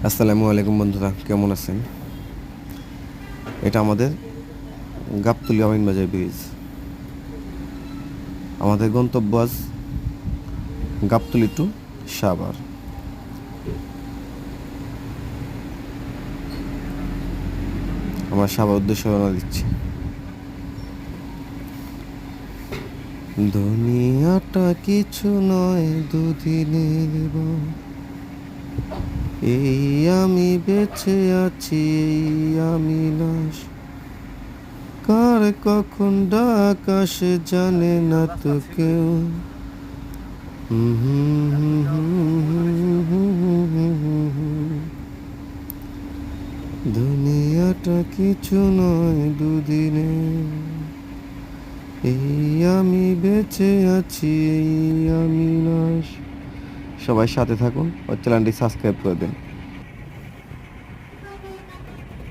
আসসালামু আলাইকুম বন্ধুরা, কেমন আছেন? এটা আমাদের গাবতলী আমিনবাজার ব্রিজ। আমাদের গন্তব্য আজ গাবতলী টু সাভার। আমরা সাভার উদ্দেশ্যে রওনা দিচ্ছি। দুনিয়াটা কিছু নয়, দুদিনের বর। এই আমি বেঁচে আছি, এই আমি লাশ। কার কখন ডাক আসে জানে না তো কেউ। দুনিয়াটা কিছু নয়, দুদিনে এই আমি বেঁচে আছি, এই আমি লাশ। সবাই সাথে থাকুন ও চ্যানেলটি সাবস্ক্রাইব করে দিন।